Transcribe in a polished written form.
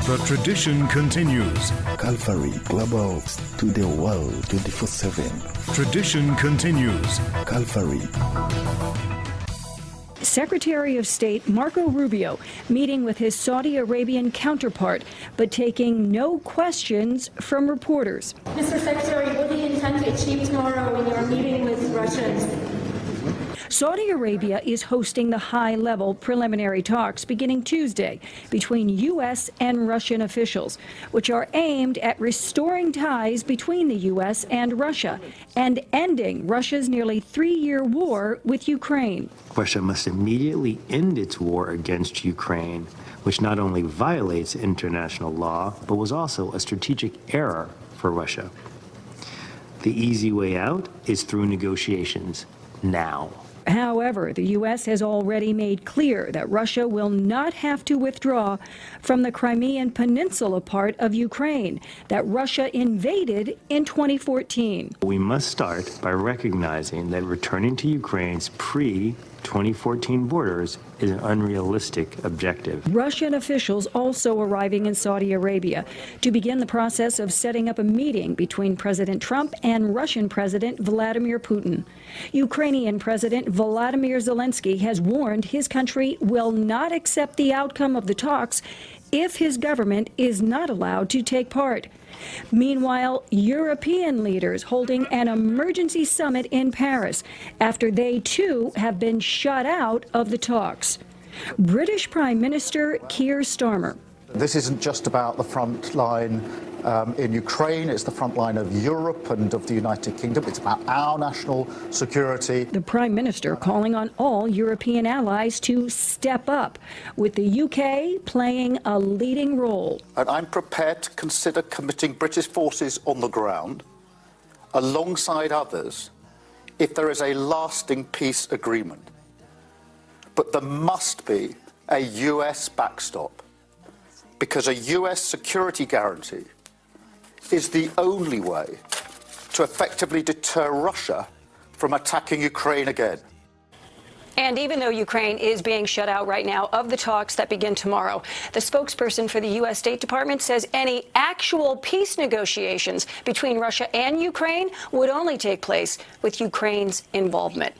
The tradition continues. Calvary Global to the world 24/7. Tradition continues. Calvary. Secretary of State Marco Rubio meeting with his Saudi Arabian counterpart, but taking no questions from reporters. Mr. Secretary, what do you intend to achieve tomorrow in your meeting with Russians? Saudi Arabia is hosting the high-level preliminary talks beginning Tuesday between U.S. and Russian officials, which are aimed at restoring ties between the U.S. and Russia and ending Russia's nearly three-year war with Ukraine. Russia must immediately end its war against Ukraine, which not only violates international law, but was also a strategic error for Russia. The easy way out is through negotiations now. However, the U.S. has already made clear that Russia will not have to withdraw from the Crimean Peninsula part of Ukraine that Russia invaded in 2014. We must start by recognizing that returning to Ukraine's pre-2014 borders is an unrealistic objective. Russian officials also arriving in Saudi Arabia to begin the process of setting up a meeting between President Trump and Russian President Vladimir Putin. Ukrainian President Volodymyr Zelensky has warned his country will not accept the outcome of the talks if his government is not allowed to take part. Meanwhile, European leaders holding an emergency summit in Paris after they too have been shut out of the talks. British Prime Minister Keir Starmer. This isn't just about the front line in Ukraine, it's the front line of Europe and of the United Kingdom. It's about our national security. The Prime Minister calling on all European allies to step up, with the UK playing a leading role. And I'm prepared to consider committing British forces on the ground alongside others if there is a lasting peace agreement. But there must be a US backstop, because a US security guarantee is the only way to effectively deter Russia from attacking Ukraine again. And even though Ukraine is being shut out right now of the talks that begin tomorrow, the spokesperson for the U.S. State Department says any actual peace negotiations between Russia and Ukraine would only take place with Ukraine's involvement.